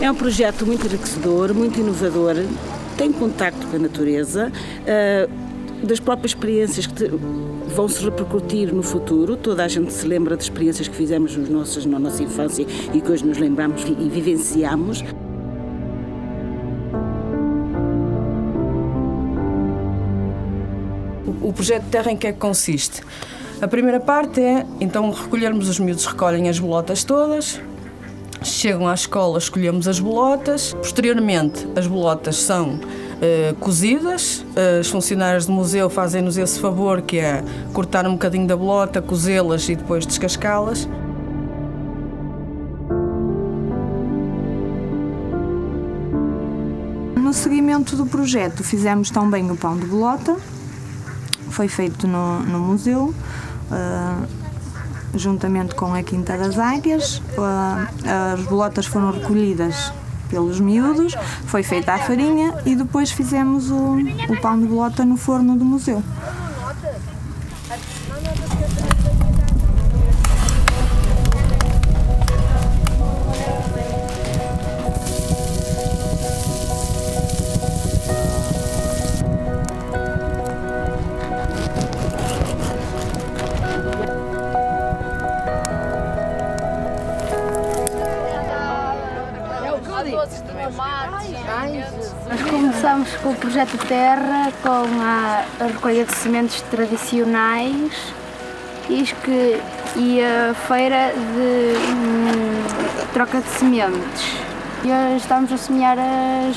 É um projeto muito enriquecedor, muito inovador, tem contacto com a natureza, das próprias experiências que vão se repercutir no futuro. Toda a gente se lembra de experiências que fizemos na nossa infância e que hoje nos lembramos e vivenciamos. O projeto Terra em que é que consiste? A primeira parte é, então, recolhermos, os miúdos recolhem as bolotas todas, chegam à escola, escolhemos as bolotas, posteriormente as bolotas são cozidas, as funcionárias do museu fazem-nos esse favor, que é cortar um bocadinho da bolota, cozê-las e depois descascá-las. No seguimento do projeto fizemos também o pão de bolota, foi feito no museu, juntamente com a Quinta das Águias. As bolotas foram recolhidas pelos miúdos, foi feita a farinha e depois fizemos o pão de bolota no forno do museu. Nós começamos com o projeto Terra, com a recolha de sementes tradicionais e a feira de troca de sementes. E hoje estamos a semear as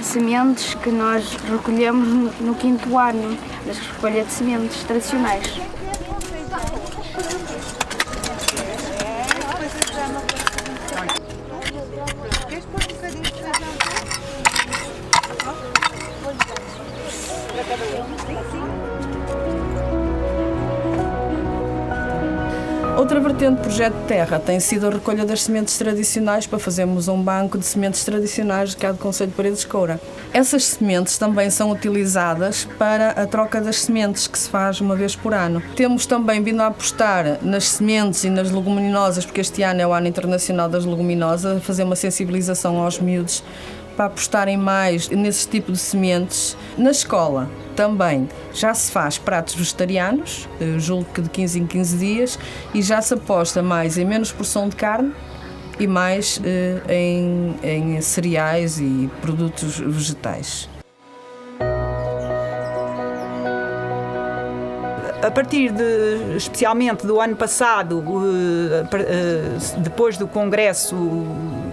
sementes que nós recolhemos no 5º ano, da recolha de sementes tradicionais. Outra vertente do projeto Terra tem sido a recolha das sementes tradicionais para fazermos um banco de sementes tradicionais de cada concelho de Paredes de Coura. Essas sementes também são utilizadas para a troca das sementes, que se faz uma vez por ano. Temos também vindo a apostar nas sementes e nas leguminosas, porque este ano é o Ano Internacional das Leguminosas, a fazer uma sensibilização aos miúdos para apostarem mais nesse tipo de sementes. Na escola também já se faz pratos vegetarianos, julgo que de 15 em 15 dias, e já se aposta mais em menos porção de carne e mais em cereais e produtos vegetais. A partir especialmente do ano passado, depois do congresso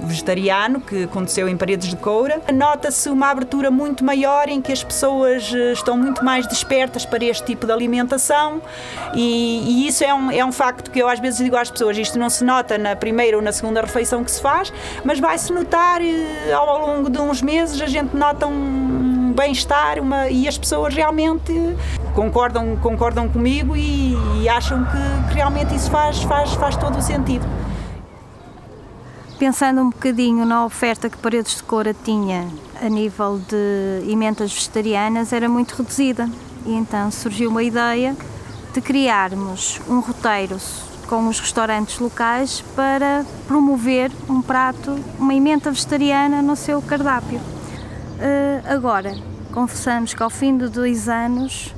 vegetariano que aconteceu em Paredes de Coura, nota-se uma abertura muito maior em que as pessoas estão muito mais despertas para este tipo de alimentação e isso é um facto que eu às vezes digo às pessoas, isto não se nota na primeira ou na segunda refeição que se faz, mas vai-se notar ao longo de uns meses, a gente nota um bem-estar e as pessoas realmente concordam comigo e acham que realmente isso faz todo o sentido. Pensando um bocadinho na oferta que Paredes de Coura tinha a nível de emendas vegetarianas, era muito reduzida. E então surgiu uma ideia de criarmos um roteiro com os restaurantes locais para promover um prato, uma emenda vegetariana no seu cardápio. Agora, confessamos que ao fim de 2 anos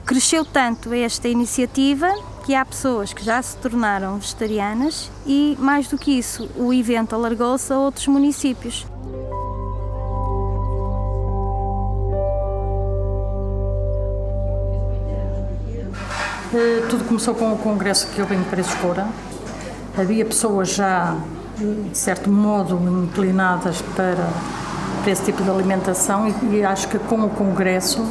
cresceu tanto esta iniciativa que há pessoas que já se tornaram vegetarianas e, mais do que isso, o evento alargou-se a outros municípios. Tudo começou com o congresso que houve em Paredes de Coura. Havia pessoas já, de certo modo, inclinadas para esse tipo de alimentação e acho que com o congresso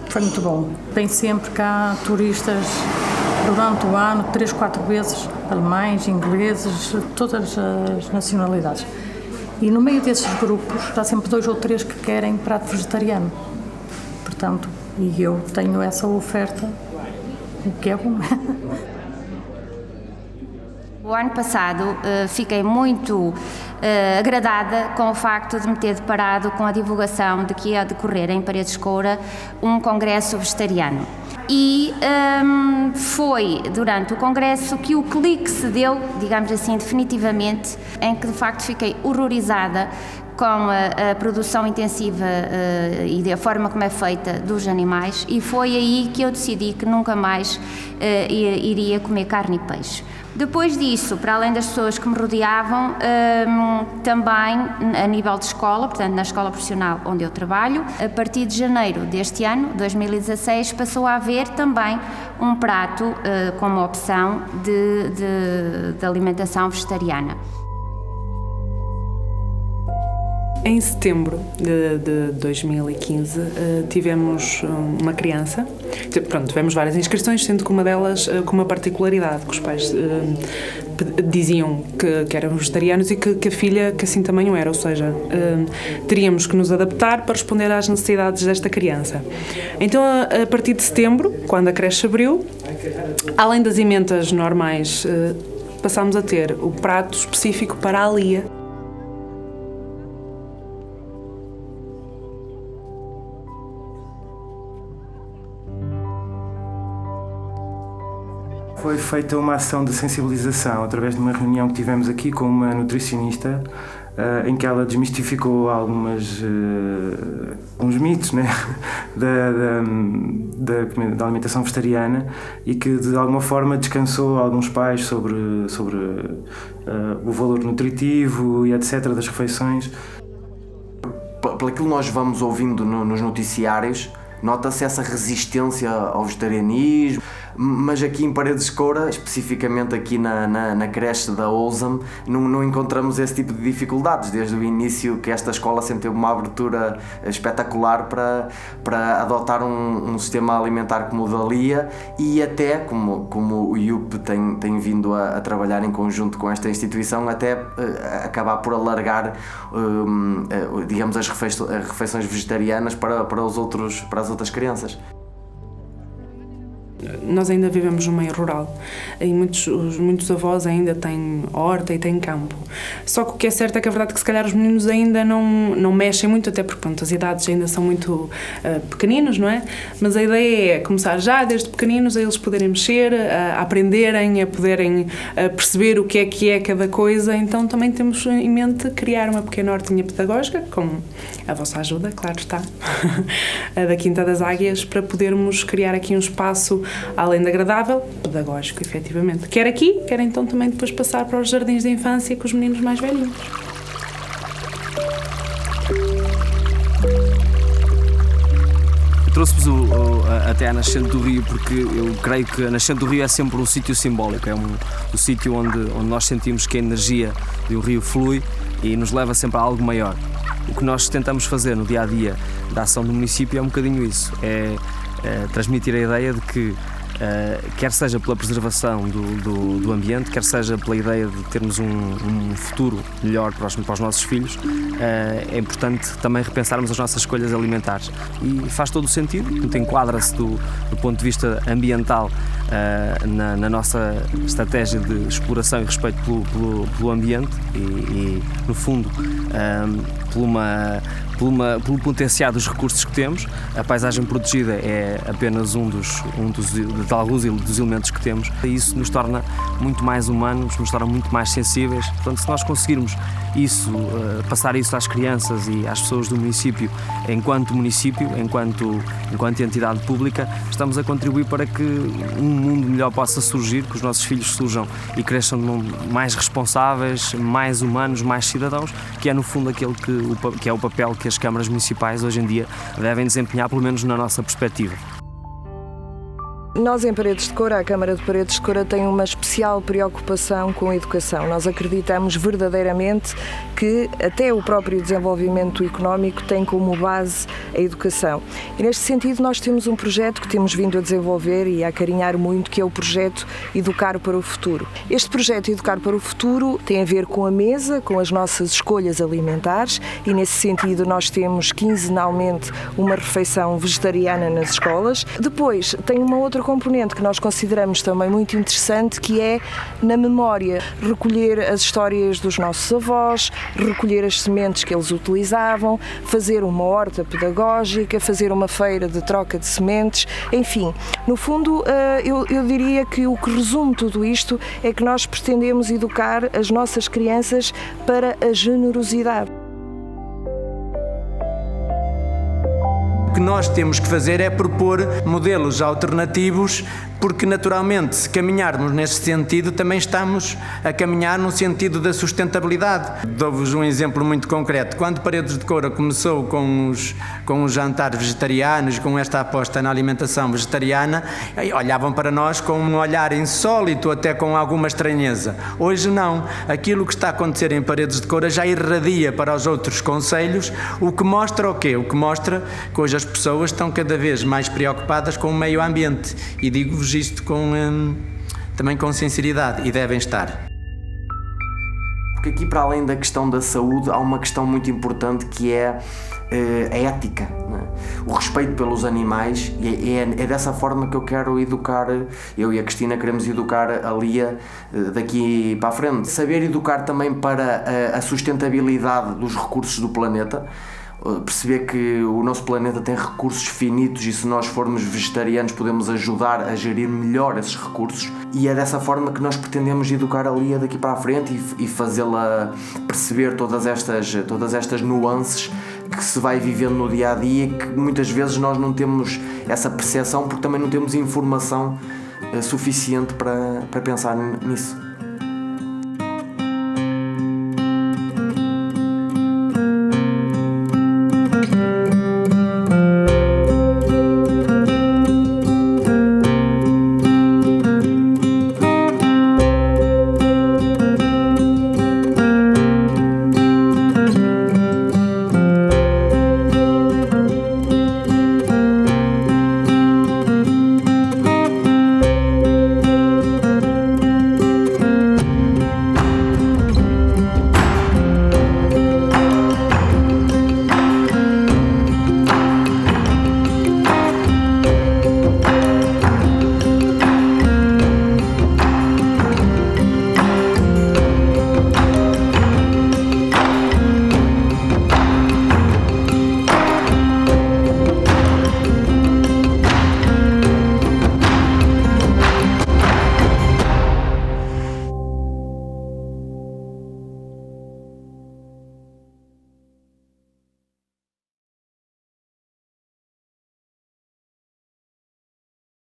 foi muito bom. Tem sempre cá turistas durante o ano, 3, 4 vezes, alemães, ingleses, todas as nacionalidades. E no meio desses grupos há sempre 2 ou 3 que querem prato vegetariano. Portanto, e eu tenho essa oferta, o que é bom. O ano passado fiquei muito agradada com o facto de me ter deparado com a divulgação de que ia decorrer em Paredes de Coura um congresso vegetariano. e foi durante o congresso que o clique se deu, digamos assim, definitivamente, em que de facto fiquei horrorizada com a produção intensiva e a forma como é feita dos animais, e foi aí que eu decidi que nunca mais iria comer carne e peixe. Depois disso, para além das pessoas que me rodeavam, também a nível de escola, portanto na escola profissional onde eu trabalho, a partir de janeiro deste ano, 2016, passou a haver também um prato como opção de alimentação vegetariana. Em setembro de 2015 tivemos uma criança, tivemos várias inscrições, sendo que uma delas com uma particularidade, que os pais diziam que eram vegetarianos e que a filha que assim também o era, ou seja, teríamos que nos adaptar para responder às necessidades desta criança. Então, a partir de setembro, quando a creche abriu, além das emendas normais, passámos a ter o prato específico para a Lia. Foi feita uma ação de sensibilização através de uma reunião que tivemos aqui com uma nutricionista, em que ela desmistificou alguns mitos, né, da alimentação vegetariana, e que de alguma forma descansou alguns pais sobre o valor nutritivo e etc. das refeições. Pelo que nós vamos ouvindo nos noticiários, nota-se essa resistência ao vegetarianismo, mas aqui em Paredes de Coura, especificamente aqui na creche da Oulsam, não encontramos esse tipo de dificuldades. Desde o início que esta escola sempre teve uma abertura espetacular para adotar um sistema alimentar como o da Lia, e até, como o IUP tem vindo a trabalhar em conjunto com esta instituição, até acabar por alargar, digamos, as refeições vegetarianas para as outras crianças. Nós ainda vivemos no meio rural e muitos avós ainda têm horta e têm campo. Só que o que é certo é que a verdade é que se calhar os meninos ainda não mexem muito, até porque as idades ainda são muito pequeninos, não é? Mas a ideia é começar já desde pequeninos a eles poderem mexer, a aprenderem, a poderem perceber o que é cada coisa. Então também temos em mente criar uma pequena hortinha pedagógica, com a vossa ajuda, claro está, da Quinta das Águias, para podermos criar aqui um espaço além de agradável, pedagógico, efetivamente. Quer aqui, quer então também depois passar para os jardins de infância com os meninos mais velhinhos. Trouxe-vos até à Nascente do Rio porque eu creio que a Nascente do Rio é sempre um sítio simbólico, é um sítio onde nós sentimos que a energia de um rio flui e nos leva sempre a algo maior. O que nós tentamos fazer no dia-a-dia da ação do município é um bocadinho isso, é transmitir a ideia de que, quer seja pela preservação do ambiente, quer seja pela ideia de termos um futuro melhor para os nossos filhos, é importante também repensarmos as nossas escolhas alimentares. E faz todo o sentido, enquadra-se do ponto de vista ambiental na nossa estratégia de exploração e respeito pelo ambiente e no fundo, pelo potencial dos recursos que temos. A paisagem protegida é apenas de alguns dos elementos que temos. Isso nos torna muito mais humanos, nos torna muito mais sensíveis. Portanto, se nós conseguirmos passar isso às crianças e às pessoas do município, enquanto entidade pública, estamos a contribuir para que um mundo melhor possa surgir, que os nossos filhos surjam e cresçam mais responsáveis, mais humanos, mais cidadãos, que é no fundo aquele que é o papel que as câmaras municipais hoje em dia devem desempenhar, pelo menos na nossa perspectiva. Nós em Paredes de Coura, a Câmara de Paredes de Coura tem uma especial preocupação com a educação. Nós acreditamos verdadeiramente que até o próprio desenvolvimento económico tem como base a educação. E neste sentido nós temos um projeto que temos vindo a desenvolver e a acarinhar muito, que é o projeto Educar para o Futuro. Este projeto Educar para o Futuro tem a ver com a mesa, com as nossas escolhas alimentares, e nesse sentido nós temos quinzenalmente uma refeição vegetariana nas escolas. Depois tem uma outra componente que nós consideramos também muito interessante, que é na memória, recolher as histórias dos nossos avós, recolher as sementes que eles utilizavam, fazer uma horta pedagógica, fazer uma feira de troca de sementes, enfim, no fundo eu diria que o que resume tudo isto é que nós pretendemos educar as nossas crianças para a generosidade. O que nós temos que fazer é propor modelos alternativos, porque naturalmente, se caminharmos nesse sentido, também estamos a caminhar no sentido da sustentabilidade. Dou-vos um exemplo muito concreto. Quando Paredes de Coura começou com os jantares vegetarianos, com esta aposta na alimentação vegetariana, olhavam para nós com um olhar insólito, até com alguma estranheza. Hoje não. Aquilo que está a acontecer em Paredes de Coura já irradia para os outros concelhos, o que mostra o quê? O que mostra que hoje as pessoas estão cada vez mais preocupadas com o meio ambiente. E digo-vos isto também com sinceridade, e devem estar. Porque aqui, para além da questão da saúde, há uma questão muito importante que é a ética, não é? O respeito pelos animais, e é dessa forma que eu quero educar, eu e a Cristina queremos educar a Lia daqui para a frente. Saber educar também para a sustentabilidade dos recursos do planeta, perceber que o nosso planeta tem recursos finitos e se nós formos vegetarianos podemos ajudar a gerir melhor esses recursos, e é dessa forma que nós pretendemos educar a Lia daqui para a frente e fazê-la perceber todas estas nuances que se vai vivendo no dia a dia e que muitas vezes nós não temos essa percepção porque também não temos informação suficiente para pensar nisso.